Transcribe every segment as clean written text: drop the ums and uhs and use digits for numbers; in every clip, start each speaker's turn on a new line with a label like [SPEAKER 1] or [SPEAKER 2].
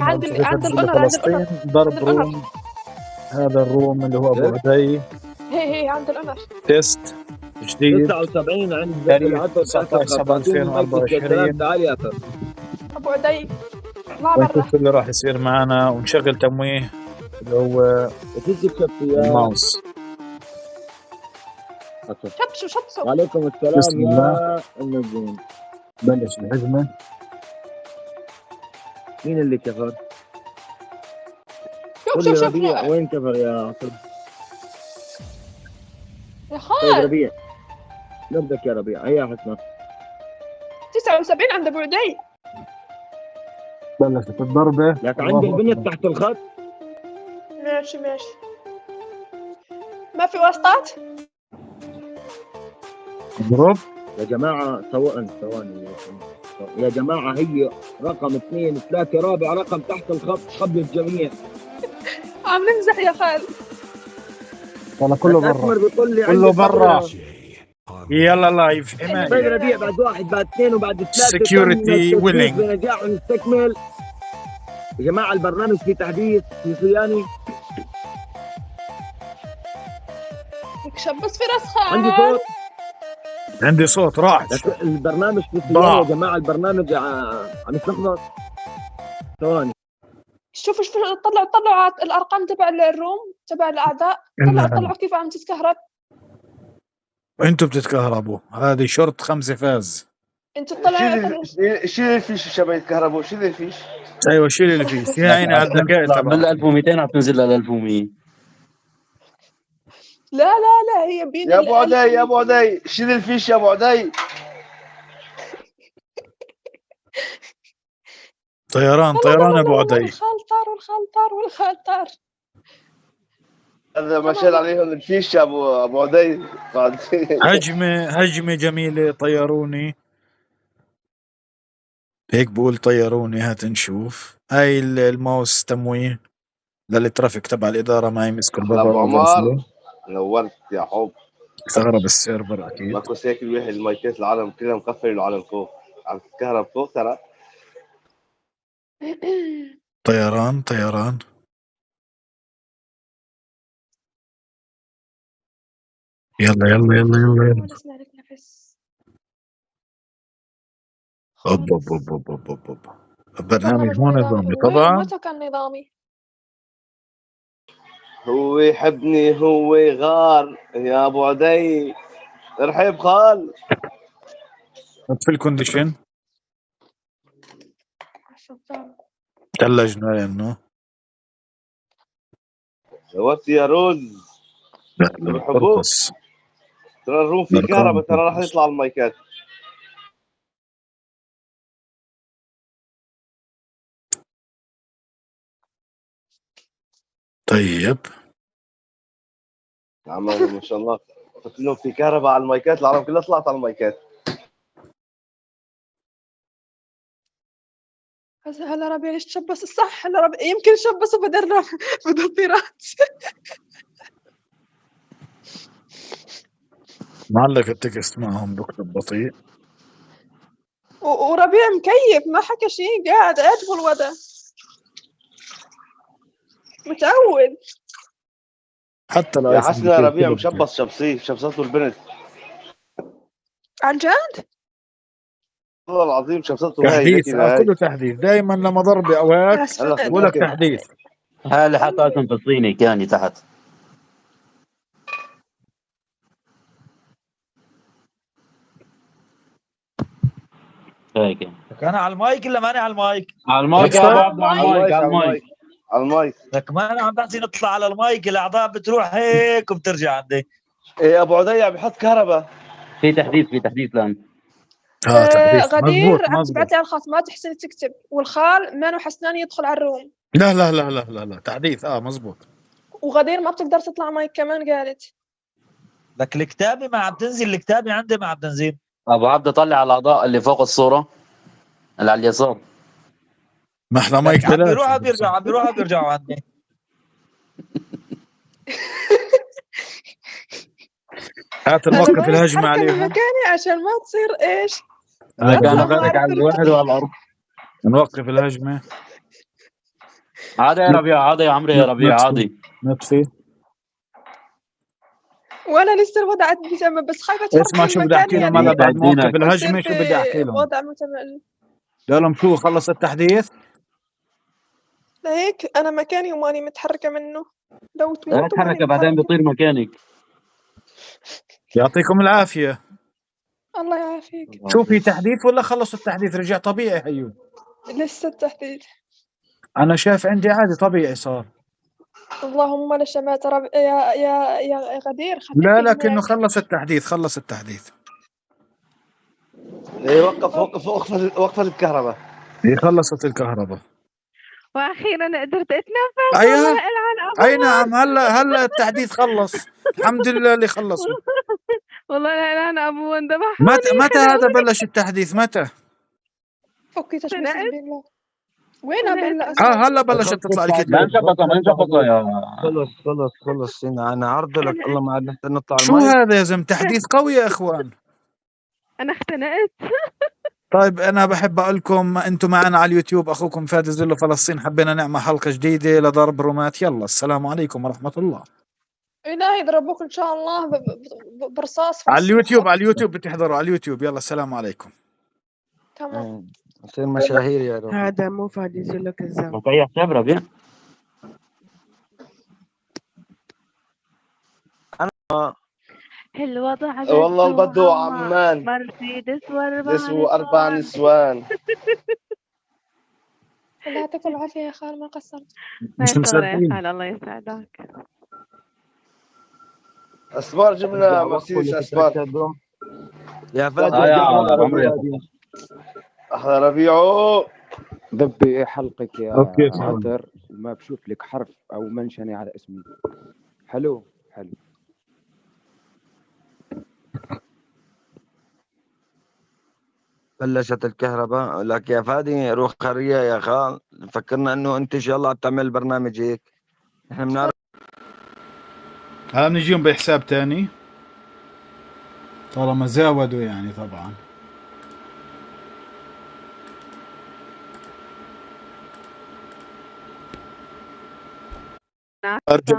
[SPEAKER 1] عند الأونر
[SPEAKER 2] فلسطين ضرب روم. هذا الروم اللي هو أبو عدي.
[SPEAKER 1] هي عند الأونر.
[SPEAKER 2] تيست جديد
[SPEAKER 3] 79 عند
[SPEAKER 2] تاريخ 19/7/2024.
[SPEAKER 3] تعال يا أخي
[SPEAKER 1] أبو عدي اطلع برا.
[SPEAKER 2] ونشوف اللي راح يصير معنا ونشغل تمويه اللي هو الماوس.
[SPEAKER 1] شطسوا.
[SPEAKER 3] وعليكم السلام.
[SPEAKER 2] بسم الله.
[SPEAKER 3] يا النجوم.
[SPEAKER 2] بلش الهجمة.
[SPEAKER 3] مين اللي كفر؟
[SPEAKER 1] شوف
[SPEAKER 3] ربيع وين كفر يا عصر؟
[SPEAKER 1] يا خال
[SPEAKER 3] ربيع نبدك يا ربيع. هيا حسنا
[SPEAKER 1] 79 عند أبو عدي.
[SPEAKER 2] بلشت الضربة.
[SPEAKER 3] لك عندي البنت تحت الخط.
[SPEAKER 1] ماشي ما في واسطات.
[SPEAKER 2] اضرب
[SPEAKER 3] يا جماعة ثواني يا جماعة. هي رقم 2 3 رابع رقم تحت الخط قبل الجميع.
[SPEAKER 1] عم نمزح يا خال.
[SPEAKER 2] والله كله برا.
[SPEAKER 3] بيقول لي
[SPEAKER 2] كله برا. يلا لايف
[SPEAKER 3] بعد ربيع بعد 1 بعد 2 وبعد 3
[SPEAKER 2] سكيورتي ويلينج.
[SPEAKER 3] بنجاح ونستكمل. يا جماعة البرنامج في تحديث في صيانة.
[SPEAKER 1] شبص في راس خال.
[SPEAKER 3] عندي صوت راح. البرنامج في صيانة يا جماعة. البرنامج عم يتلخبط. ثواني.
[SPEAKER 1] شوفوا طلعوا الأرقام تبع الروم تبع الأعداء. طلعوا كيف عم تتكهرب.
[SPEAKER 2] وانتوا بتتكهربوا. هذه شرط 5 فاز.
[SPEAKER 1] انتوا طلعوا
[SPEAKER 4] شيل الفيش شباب يتكهربوا. شيل الفيش.
[SPEAKER 2] ايوه شيل الفيش. يا عيني على الذكاء تبعك.
[SPEAKER 5] من 1200 حتنزل على 1100.
[SPEAKER 1] لا هي بين
[SPEAKER 4] يا ابو عدي شيل الفيش يا ابو عدي.
[SPEAKER 2] طيران ابو عدي.
[SPEAKER 1] والخال طار.
[SPEAKER 4] هذا ما شال عليهم الفيش يا ابو عدي.
[SPEAKER 2] هجمة جميلة. طيروني هيك بقول. طيروني. هات نشوف. هاي الماوس تمويه للترافيك تبع الإدارة. ما يمسكوا
[SPEAKER 4] ابو عمار نورت يا حب.
[SPEAKER 2] استغرب السيرفر اكيد.
[SPEAKER 4] ماكو هيك الواحد المايكات العالم كلها مقفل العالم فوق. عم تتكهرب فوق ترى.
[SPEAKER 2] طيران يلا
[SPEAKER 1] نسمع لك نفس.
[SPEAKER 2] البرنامج مو نظامي طبعا.
[SPEAKER 1] متى كان نظامي.
[SPEAKER 4] هو يحبني هو غار يا ابو عدي. ارحب خال.
[SPEAKER 2] في الكونديشن ثلجنا لانه
[SPEAKER 4] سوت يا روز. بحبوك. ترى الروم في كهرباء. ترى راح يطلع المايكات.
[SPEAKER 2] طيب
[SPEAKER 4] عمل ما شاء الله. قلت لهم في كهرباء على المايكات. العالم كلها طلعت على المايكات.
[SPEAKER 1] هلا ربيع ليش تشبس الصح. هلا ربيع يمكن شبسوا بدل طيرات.
[SPEAKER 2] معلق التكست معهم بكتب بطيء.
[SPEAKER 1] وربيع مكيف ما حكى شيء. قاعد عجبه الوضع متعود.
[SPEAKER 2] حتى
[SPEAKER 4] يا حسنا ربيع مشبص شبصته البنت
[SPEAKER 1] عن جد.
[SPEAKER 4] والله العظيم شبصته.
[SPEAKER 2] تحديث كله تحديث. دائما لما ضرب اوقات بقول لك تحديث.
[SPEAKER 5] هذا حطيتهم في الصيني كاني تحت. هيك
[SPEAKER 6] انا على المايك ولا ماني على المايك؟
[SPEAKER 5] على المايك يا ابو عبد.
[SPEAKER 4] على المايك.
[SPEAKER 6] لك ما انا عم بحكي نطلع على المايك. الاعضاء بتروح هيك وبترجع عندي.
[SPEAKER 4] ايه ابو عدي عم بحط كهرباء.
[SPEAKER 5] في تحديث الان.
[SPEAKER 1] غدير عم تبعت لي على الخاص. ما تحسن تكتب. والخال مانو حسنان يدخل على الروم.
[SPEAKER 2] لا تحديث. مزبوط.
[SPEAKER 1] وغدير ما بتقدر تطلع مايك كمان قالت.
[SPEAKER 6] لك الكتابه ما عم تنزل. الكتابه عندي ما عم تنزل.
[SPEAKER 5] ابو عبد طلع على الاعضاء اللي فوق الصوره اللي على اليسار.
[SPEAKER 2] ما احنا مايك
[SPEAKER 6] ثلاثة. عم بيروحوا بيرجعوا عندي.
[SPEAKER 2] هات الموقف الهجمة عليهم.
[SPEAKER 1] مكاني عشان ما تصير ايش.
[SPEAKER 5] انا كان بالك على الواحد وعلى الارض.
[SPEAKER 2] نوقف الهجمة.
[SPEAKER 5] عادي يا ربيع، عادي يا عمري، يا ربيع عادي.
[SPEAKER 2] نطفي.
[SPEAKER 1] وانا لسه الوضع عندي تمام، بس خايفه
[SPEAKER 2] اسمع
[SPEAKER 1] اتحرك
[SPEAKER 2] شو
[SPEAKER 1] من
[SPEAKER 2] بدي احكي
[SPEAKER 1] مكاني
[SPEAKER 2] لهم
[SPEAKER 1] يعني
[SPEAKER 2] هلا بعد موقف الهجمة،
[SPEAKER 1] يصير
[SPEAKER 2] شو بدي احكي لهم؟
[SPEAKER 1] وضع متمل.
[SPEAKER 2] قال لهم شو خلص التحديث؟
[SPEAKER 1] لهيك انا مكاني وماني متحركه منه، لو
[SPEAKER 5] لا
[SPEAKER 1] تموت وماني
[SPEAKER 5] تحرك بعدين
[SPEAKER 1] متحركه.
[SPEAKER 5] بيطير مكانك.
[SPEAKER 2] يعطيكم العافية.
[SPEAKER 1] الله يعافيك.
[SPEAKER 2] شو في تحديث ولا خلصوا التحديث رجع طبيعي هيو؟
[SPEAKER 1] لسه التحديد.
[SPEAKER 2] انا شايف عندي عادي طبيعي صار.
[SPEAKER 1] اللهم لا شماتة يا غدير
[SPEAKER 2] لا
[SPEAKER 1] خليكي
[SPEAKER 2] لكنه
[SPEAKER 1] هناك.
[SPEAKER 2] خلص التحديث، خلص التحديث.
[SPEAKER 4] ايه وقفت الكهرباء.
[SPEAKER 2] هي خلصت الكهرباء.
[SPEAKER 7] واخيرا قدرت اتنفس.
[SPEAKER 2] ايوه
[SPEAKER 7] والله العن ابو
[SPEAKER 2] اي نعم، هلا التحديث خلص. الحمد لله اللي خلصوا.
[SPEAKER 7] والله العن ابو ذبحوني.
[SPEAKER 2] متى هذا بلش التحديث متى؟
[SPEAKER 1] فكي تشبيس
[SPEAKER 7] خنقت.
[SPEAKER 1] بالله. وينها بالله أصلاً؟
[SPEAKER 2] هلا بلشت تطلع
[SPEAKER 5] لا
[SPEAKER 2] الكتاب.
[SPEAKER 5] انشفطه ما انشفطه يا
[SPEAKER 3] خلص انا عرض لك والله ما عاد نحتاج نطلع
[SPEAKER 2] شو
[SPEAKER 3] الماي.
[SPEAKER 2] هذا يا زلمه؟ تحديث قوي يا اخوان.
[SPEAKER 7] انا اختنقت.
[SPEAKER 2] طيب انا بحب اقول لكم انتم معنا على اليوتيوب، اخوكم فادي زلو فلسطين، حبينا نعمل حلقه جديده لضرب رومات. يلا السلام عليكم ورحمه الله.
[SPEAKER 1] إلهي يضربوك إن شاء الله برصاص
[SPEAKER 2] على اليوتيوب، على اليوتيوب بتحضروا على اليوتيوب. يلا السلام عليكم.
[SPEAKER 1] تمام.
[SPEAKER 3] نصير مشاهير يا رب.
[SPEAKER 8] هذا مو فادي زلو كذاب.
[SPEAKER 5] انت اي حساب ربيع؟
[SPEAKER 7] الوضع
[SPEAKER 4] والله البدو عمان
[SPEAKER 7] مرسيدس
[SPEAKER 4] واربع نسوان.
[SPEAKER 1] الله يعطيكم العافية يا خال، ما قصرت.
[SPEAKER 2] مش مصدقين.
[SPEAKER 7] الله يسعدك.
[SPEAKER 4] اسمار جبنا مرسيدس اسمار.
[SPEAKER 3] يا فادي
[SPEAKER 5] يا
[SPEAKER 3] عمري
[SPEAKER 4] احلى ربيعو.
[SPEAKER 9] ضبي حلقك يا
[SPEAKER 2] اوكي
[SPEAKER 9] عطر، ما بشوف لك حرف او منشني على اسمي. حلو.
[SPEAKER 3] بلشت الكهرباء لك يا فادي. روح قرية يا خال، فكرنا انه انت ان شاء الله بتعمل برنامج هيك. احنا بنعرف
[SPEAKER 2] هلا بنجيهم بحساب تاني طالما زاودوا يعني طبعا.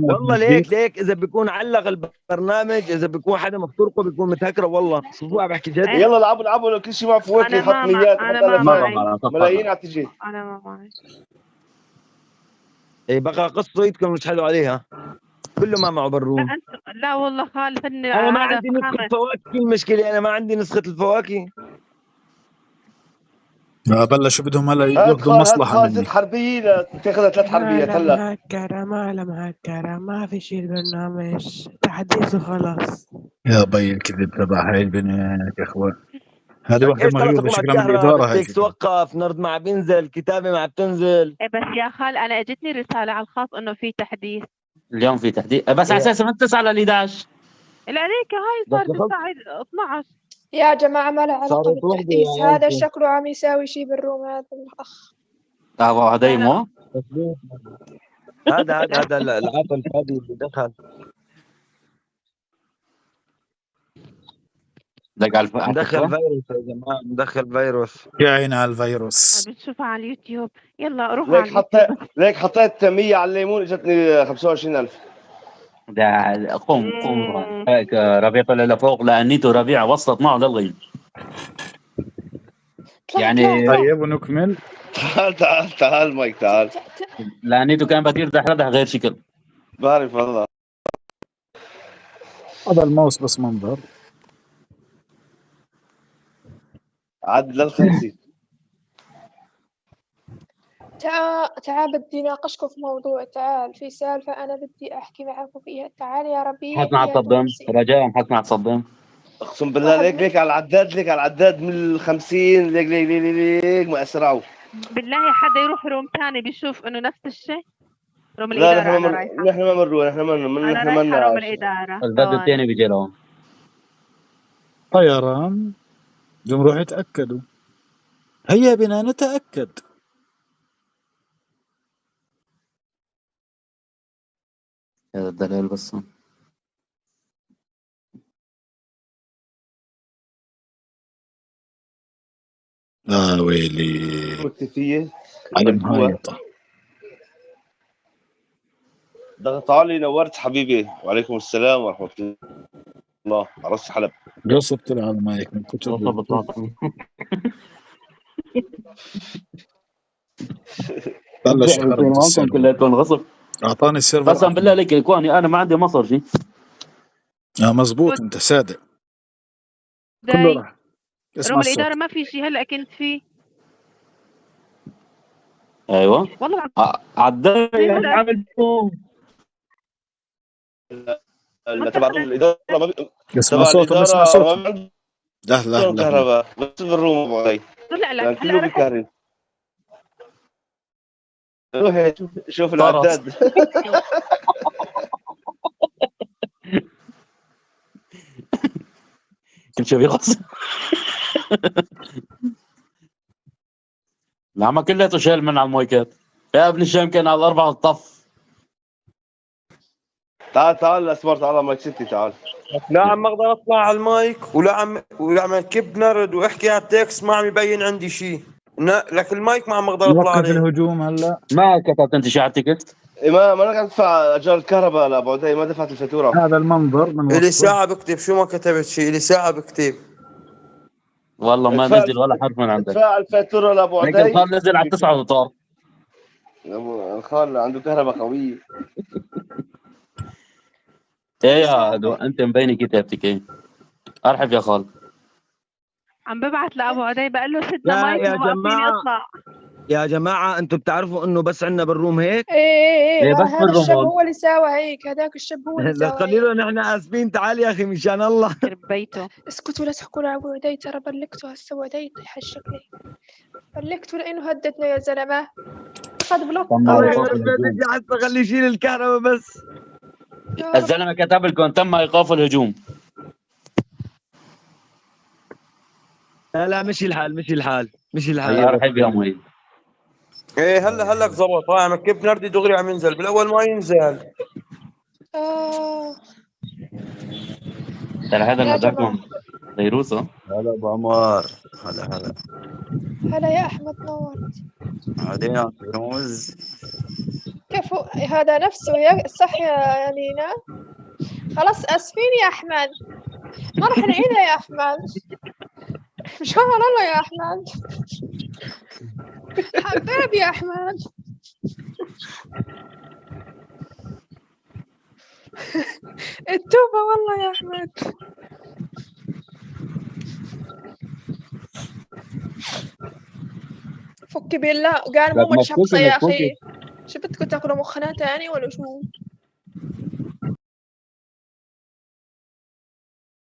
[SPEAKER 3] والله ليك اذا بيكون علق البرنامج، اذا بيكون حدا مخترقه بيكون متهكره. والله اسبوع بحكي جد.
[SPEAKER 4] يلا العبوا كل شيء مع فواكه، يحط نيات ملايين على تجي.
[SPEAKER 7] انا ما معي.
[SPEAKER 3] اي بقى قصوا ايدكم مش حلو عليها. كله ما معه برون.
[SPEAKER 7] لا والله خالف
[SPEAKER 3] انا ما عندي نسخة فواكه. المشكلة انا ما عندي نسخة الفواكه.
[SPEAKER 2] بلشوا بدهم هلا ياخذوا مصلحه مني.
[SPEAKER 4] 6 حربيين تاخذها 3 حربيات هلا.
[SPEAKER 8] مهكرة ما في شيء البرنامج تحديث وخلاص.
[SPEAKER 2] يا بي الكذب تبع هاي البنات يا اخوان. هذه واحدة مغيورة شكلها من الإدارة. هاي
[SPEAKER 3] توقف نرد ما بينزل، كتابة ما بتنزل.
[SPEAKER 7] بس يا خال انا اجتني رسالة على الخاص انه في تحديث
[SPEAKER 5] اليوم. في تحديث بس على اساس من 9 ل 11.
[SPEAKER 7] العريكة هاي صارت الساعة 12.
[SPEAKER 1] يا جماعة ما له علاقة بالتحديث، هذا شكله عم يساوي شيء بالروم هذا الأخ.
[SPEAKER 5] هذا يمو
[SPEAKER 3] هذا العطل الفادي اللي دخل. مدخل فيروس يا جماعة، مدخل فيروس.
[SPEAKER 2] يا عيني على الفيروس.
[SPEAKER 7] بتشوفها على اليوتيوب. يلا روح على
[SPEAKER 4] اليوتيوب. ليك حطيت 100 على الليمون اجتني 25,000.
[SPEAKER 5] ده قوم هيك ربيع طلع لفوق لانيته ربيع وصلت معه للغيب يعني.
[SPEAKER 2] طيب ونكمل.
[SPEAKER 4] تعال مايك تعال.
[SPEAKER 5] لانيته كان بدير دحردح غير شكل.
[SPEAKER 4] بعرف والله.
[SPEAKER 2] هذا الماوس بس منظر.
[SPEAKER 4] عد لل50.
[SPEAKER 1] تعال بدي ناقشكم في موضوع. تعال في سالفة أنا بدي أحكي معكم فيها. تعال يا ربي.
[SPEAKER 5] حطنا على الصدام رجاء، حطنا على الصدام.
[SPEAKER 4] اقسم بالله ليك على العداد من ال50. ليك ما اسرعوا.
[SPEAKER 7] بالله حدا يروح روم ثاني بيشوف انه نفس الشيء. روم
[SPEAKER 4] لا
[SPEAKER 7] الإدارة
[SPEAKER 4] نحن ما بنروح. نحن ما
[SPEAKER 7] روم الإدارة.
[SPEAKER 5] البدو الثاني بيجي لهم
[SPEAKER 2] طيران. بدهم يروحوا يتأكدوا. هيا بنا نتأكد.
[SPEAKER 5] هذا الدليل بس.
[SPEAKER 2] ويلي
[SPEAKER 4] مكتفيه
[SPEAKER 2] على
[SPEAKER 4] مدبوه
[SPEAKER 2] مهايطة.
[SPEAKER 4] ضغط علي. نورت حبيبي. وعليكم السلام ورحمه الله. عروس حلب.
[SPEAKER 2] قصبت له على المايك من كتر بلش حرب
[SPEAKER 5] معكم
[SPEAKER 2] السيرفر.
[SPEAKER 5] كلياتكم غصب.
[SPEAKER 2] اعطاني السيرفر.
[SPEAKER 5] قسم بالله عليك يا اخواني انا ما عندي مصر شيء.
[SPEAKER 2] مزبوط انت صادق.
[SPEAKER 5] كله راح.
[SPEAKER 7] روم الإدارة ما في شيء هلا كنت فيه.
[SPEAKER 5] ايوه
[SPEAKER 7] والله
[SPEAKER 5] عداني عامل بوم.
[SPEAKER 4] تبع الاداره ما
[SPEAKER 2] اسمع صوته اسمع صوته. لا لا
[SPEAKER 4] كهرباء بس بالروم ابو علي.
[SPEAKER 7] طلع لك
[SPEAKER 4] كله بكهرب. روح شوف العداد.
[SPEAKER 5] كل شيء بيغص. العمى كلياته شايل من على المايكات. يا ابن الشام كان على الاربعه الطف.
[SPEAKER 4] تعال اسمر تعال على مايك ستي تعال.
[SPEAKER 10] لا عم اقدر اطلع على المايك ولا عم اكب نرد واحكي على التكست ما عم يبين عندي شيء. لكن المايك ما عم اقدر اطلع عليه.
[SPEAKER 2] وقف الهجوم هلا.
[SPEAKER 5] ما كتبت انت شيء على التكست؟
[SPEAKER 4] ما انا قاعد ادفع اجار الكهرباء لابو عدي ما دفعت الفاتوره.
[SPEAKER 2] هذا المنظر من
[SPEAKER 10] الي ساعه بكتب شو ما كتبت شيء. الي ساعه بكتب.
[SPEAKER 5] والله ما نزل ولا حرف من عندك.
[SPEAKER 4] ادفع الفاتوره لابو عدي.
[SPEAKER 5] الخال نزل على 9 امتار.
[SPEAKER 4] الخال عنده كهرباء قويه.
[SPEAKER 5] ايه يا ادو انت مبيني كتابتك ايه. ارحب يا خال.
[SPEAKER 7] عم ببعث لابو عدي بقول له سد
[SPEAKER 3] يا
[SPEAKER 7] مايك وما فيني
[SPEAKER 3] جماعة
[SPEAKER 7] اطلع.
[SPEAKER 3] يا جماعة انتم بتعرفوا انه بس عندنا بالروم هيك؟
[SPEAKER 1] ايه
[SPEAKER 5] بس
[SPEAKER 1] هذا الشاب
[SPEAKER 5] بالروم.
[SPEAKER 1] هو اللي ساوى هيك. هذاك الشاب هو اللي
[SPEAKER 3] لا
[SPEAKER 1] ساوى
[SPEAKER 3] خلي
[SPEAKER 1] هيك.
[SPEAKER 3] له نحن اسفين. تعال يا اخي مشان الله.
[SPEAKER 7] يخرب بيته.
[SPEAKER 1] اسكتوا لا تحكوا له ابو عدي. ترى بلكته هسه ابو عدي يطيح الشكل. بلكته لانه هددنا يا زلمه. خذ بلوك.
[SPEAKER 3] حتى خليه يشيل الكهرباء بس.
[SPEAKER 5] الزلمه كتب لكم تم ايقاف الهجوم.
[SPEAKER 3] لا مشي الحال مشي الحال مشي
[SPEAKER 5] يا
[SPEAKER 3] الحال.
[SPEAKER 5] ارحب يا مهيب.
[SPEAKER 10] ايه هلا ظبط. عم كيف نردي دغري عم ينزل بالاول ما ينزل.
[SPEAKER 5] ترى هذا اللي هداكم فيروسه.
[SPEAKER 11] هلا ابو عمر. هلا
[SPEAKER 1] هلا يا احمد نورت.
[SPEAKER 11] بعدين يا فيروز.
[SPEAKER 1] كيف هذا نفسه صح يا لينا. خلاص اسفين يا احمد. ما راح نعيدها يا احمد. مش الله يا احمد. حبيبي يا احمد. التوبة والله يا احمد. فك بالله. قال مو متشقصة يا اخي. شو بدكم تاكلوا مخنا تاني ولا شو؟